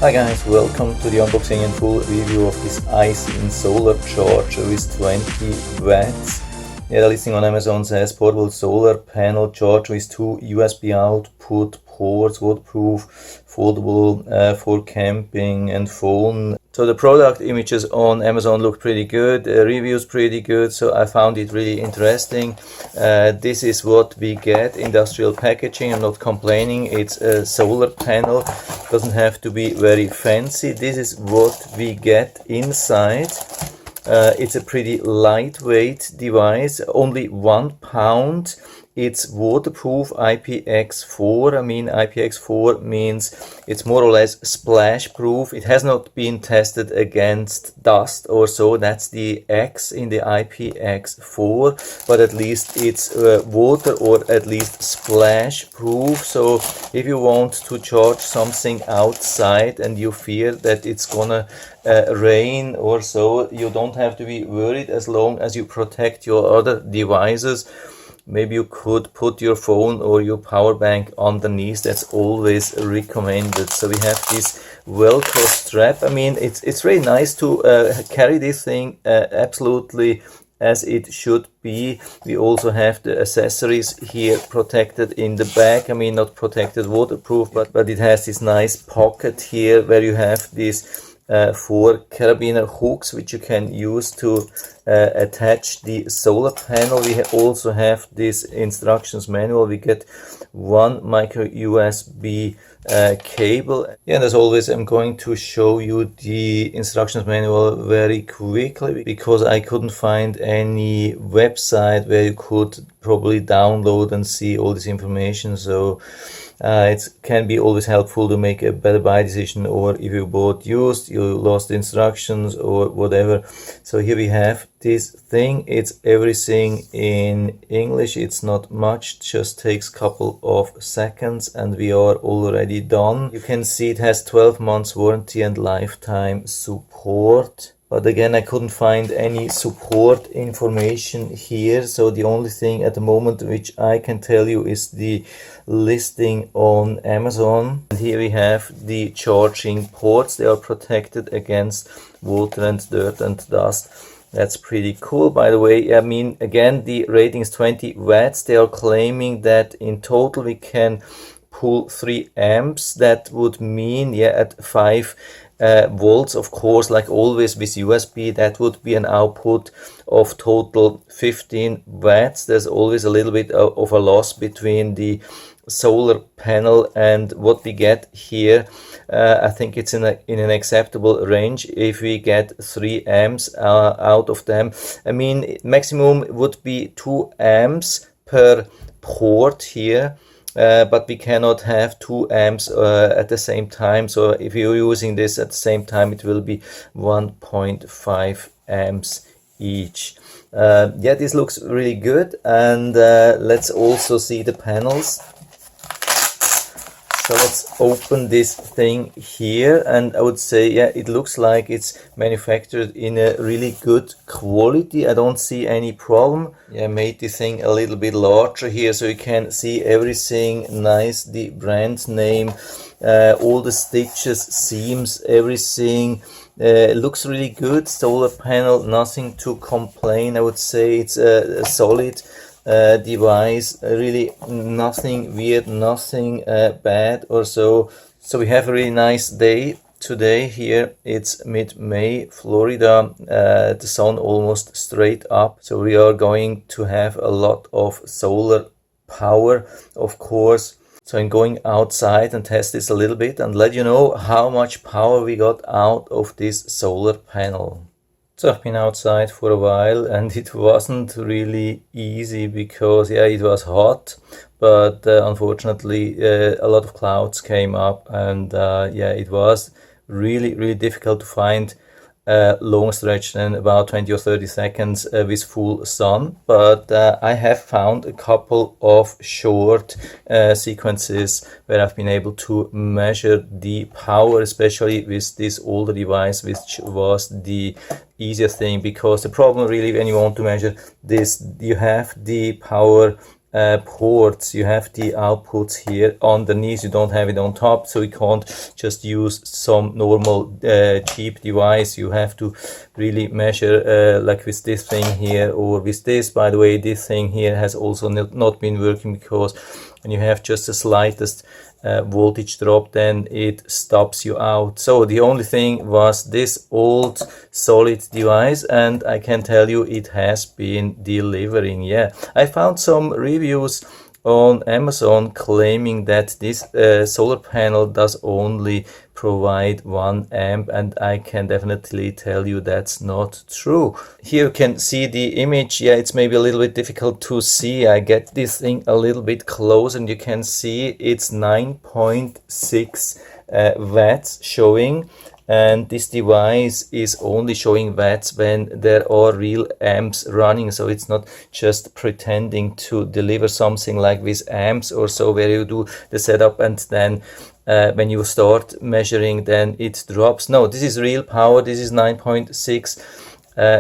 Hi guys, welcome to the unboxing and full review of this ECEEN solar charger with 20 watts. Yeah, the listing on Amazon says portable solar panel charger with 2 USB output ports, waterproof, foldable for camping and phone. So the product images on Amazon look pretty good, reviews pretty good, so I found it really interesting. This is what we get, industrial packaging. I'm not complaining, it's a solar panel, doesn't have to be very fancy. This is what we get inside. It's a pretty lightweight device, only 1 pound. It's waterproof, IPX4. I mean, IPX4 means it's more or less splash proof. It has not been tested against dust or so. That's the X in the IPX4, but at least it's water or at least splash proof. So if you want to charge something outside and you fear that it's gonna rain or so, you don't have to be worried as long as you protect your other devices. Maybe you could put your phone or your power bank underneath. That's always recommended. So we have this Velcro strap. I mean, it's really nice to carry this thing absolutely as it should be. We also have the accessories here protected in the back. I mean, not protected waterproof, but it has this nice pocket here where you have these 4 carabiner hooks which you can use to attach the solar panel. We also have this instructions manual. We get 1 micro USB cable. Yeah, and as always, I'm going to show you the instructions manual very quickly because I couldn't find any website where you could probably download and see all this information. So it can be always helpful to make a better buy decision, or if you bought used, you lost instructions or whatever. So here we have this thing. It's everything in English. It's not much, just takes a couple of seconds and we are already done. You can see it has 12 months warranty and lifetime support. But again, I couldn't find any support information here. So the only thing at the moment which I can tell you is the listing on Amazon. And here we have the charging ports. They are protected against water and dirt and dust. That's pretty cool. By the way, I mean, again, the rating is 20 watts. They are claiming that in total we can pull 3 amps. That would mean, yeah, at 5 volts, of course, like always with USB, that would be an output of total 15 watts. There's always a little bit of a loss between the solar panel and what we get here. I think it's in an acceptable range if we get 3 amps out of them. I mean, maximum would be 2 amps per port here. But we cannot have 2 amps at the same time. So if you're using this at the same time, it will be 1.5 amps each. Yeah, this looks really good. And let's also see the panels. So let's open this thing here, and I would say, yeah, it looks like it's manufactured in a really good quality. I don't see any problem. Yeah, made the thing a little bit larger here so you can see everything nice, the brand name, all the stitches, seams, everything. It looks really good. Solar panel, nothing to complain. I would say it's a solid device, really nothing weird, nothing bad or so. So we have a really nice day today here. It's mid-May, Florida, the sun almost straight up, so we are going to have a lot of solar power, of course. So I'm going outside and test this a little bit and let you know how much power we got out of this solar panel. So I've been outside for a while and it wasn't really easy because, yeah, it was hot, but unfortunately a lot of clouds came up and yeah, it was really difficult to find long stretch than about 20 or 30 seconds with full sun. But I have found a couple of short sequences where I've been able to measure the power, especially with this older device, which was the easier thing, because the problem really when you want to measure this, you have the power ports. You have the outputs here underneath, you don't have it on top, so you can't just use some normal cheap device. You have to really measure like with this thing here or with this. By the way, this thing here has also not been working, because when you have just the slightest voltage drop, then it stops you out. So the only thing was this old solid device, and I can tell you it has been delivering. Yeah, I found some reviews on Amazon claiming that this solar panel does only provide 1 amp, and I can definitely tell you that's not true. Here you can see the image. Yeah, it's maybe a little bit difficult to see. I get this thing a little bit close and you can see it's 9.6 watts showing, and this device is only showing watts when there are real amps running. So it's not just pretending to deliver something like with amps or so, where you do the setup and then when you start measuring then it drops. No, this is real power. This is 9.6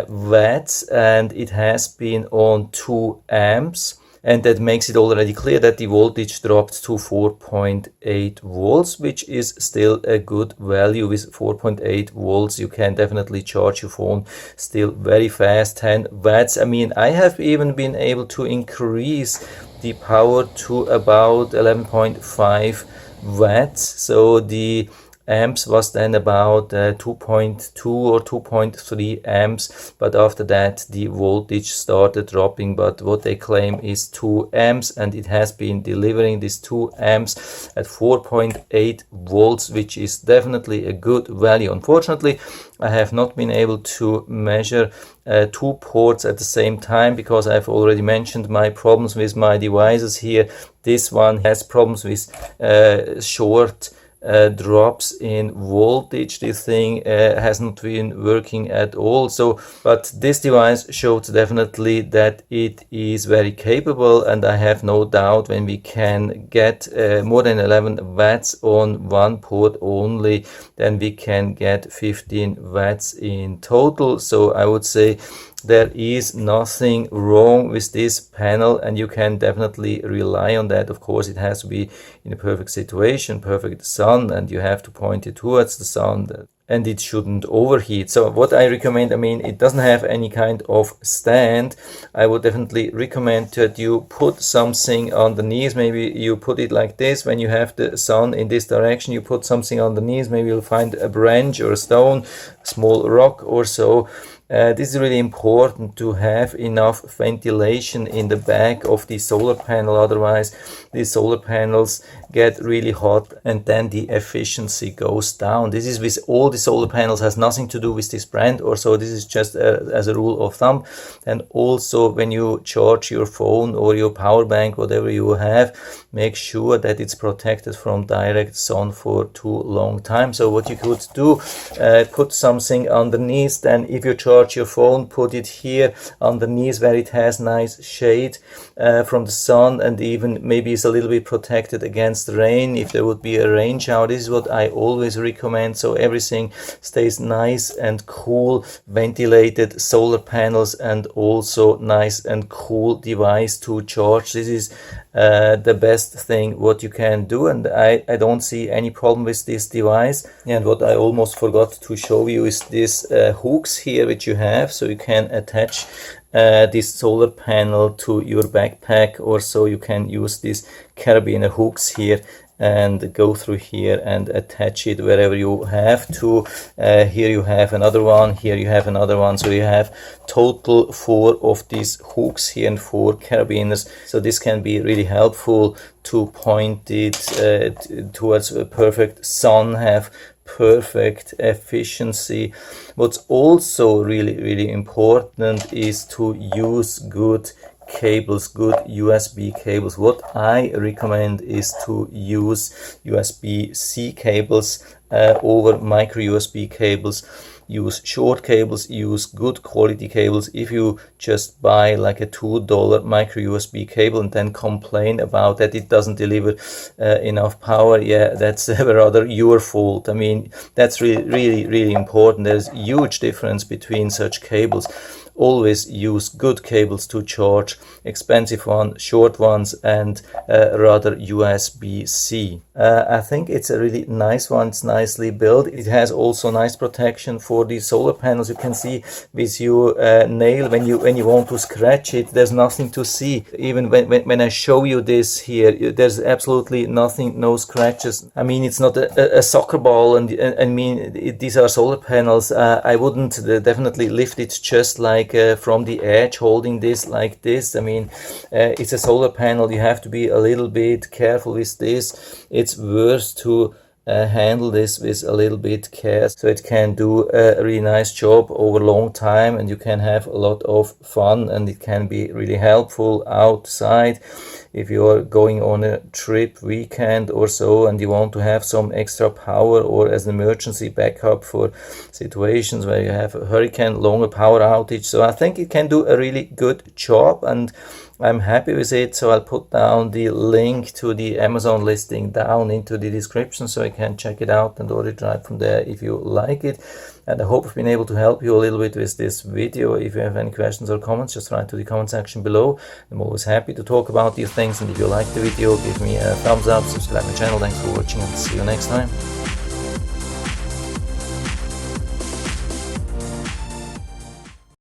watts, and it has been on 2 amps. And that makes it already clear that the voltage dropped to 4.8 volts, which is still a good value. With 4.8 volts, you can definitely charge your phone still very fast. 10 watts. I mean, I have even been able to increase the power to about 11.5 watts. So the amps was then about 2.2 or 2.3 amps, but after that the voltage started dropping. But what they claim is 2 amps, and it has been delivering this 2 amps at 4.8 volts, which is definitely a good value. Unfortunately, I have not been able to measure 2 ports at the same time, because I've already mentioned my problems with my devices here. This one has problems with short drops in voltage. This thing has not been working at all. So, but this device showed definitely that it is very capable, and I have no doubt when we can get more than 11 watts on 1 port only, then we can get 15 watts in total. So I would say there is nothing wrong with this panel, and you can definitely rely on that. Of course, it has to be in a perfect situation, perfect sun, and you have to point it towards the sun, and it shouldn't overheat. So what I recommend, I mean, it doesn't have any kind of stand. I would definitely recommend that you put something underneath. Maybe you put it like this. When you have the sun in this direction, you put something underneath. Maybe you'll find a branch or a stone, a small rock or so. This is really important to have enough ventilation in the back of the solar panel. Otherwise, these solar panels get really hot and then the efficiency goes down. This is with all the solar panels, has nothing to do with this brand or so. This is just as a rule of thumb. And also when you charge your phone or your power bank, whatever you have, make sure that it's protected from direct sun for too long time. So what you could do, put something underneath. Then if you charge your phone, put it here underneath where it has nice shade from the sun, and even maybe it's a little bit protected against rain if there would be a rain shower. This is what I always recommend, so everything stays nice and cool. Ventilated solar panels and also nice and cool device to charge. This is the best thing what you can do, and I don't see any problem with this device. And what I almost forgot to show you is this hooks here which you have, so you can attach this solar panel to your backpack, or so you can use these carabiner hooks here and go through here and attach it wherever you have to. Here you have another one, here you have another one, so you have total 4 of these hooks here and 4 carabiners. So this can be really helpful to point it towards a perfect sun, have perfect efficiency. What's also really important is to use good cables, good USB cables. What I recommend is to use USB-C cables over micro USB cables. Use short cables, use good quality cables. If you just buy like a $2 micro USB cable and then complain about that it doesn't deliver enough power, yeah, that's rather your fault. I mean, that's really important. There's huge difference between such cables. always use good cables to charge, expensive ones, short ones, and rather USB-C. I think it's a really nice one. It's nicely built. It has also nice protection for the solar panels. You can see with your nail, when you want to scratch it, there's nothing to see. Even when I show you this here, there's absolutely nothing, no scratches. I mean, it's not a soccer ball, and I mean, these are solar panels. I wouldn't definitely lift it just like from the edge, holding this like this. I mean, it's a solar panel. You have to be a little bit careful with this. It's worth to handle this with a little bit care, so it can do a really nice job over a long time, and you can have a lot of fun, and it can be really helpful outside if you are going on a trip, weekend or so, and you want to have some extra power, or as an emergency backup for situations where you have a hurricane, longer power outage. So I think it can do a really good job, and I'm happy with it. So I'll put down the link to the Amazon listing down into the description, so you can check it out and order it right from there if you like it. And I hope I've been able to help you a little bit with this video. If you have any questions or comments, just write to the comment section below. I'm always happy to talk about these things, and if you like the video, give me a thumbs up, subscribe to my channel. Thanks for watching, and see you next time.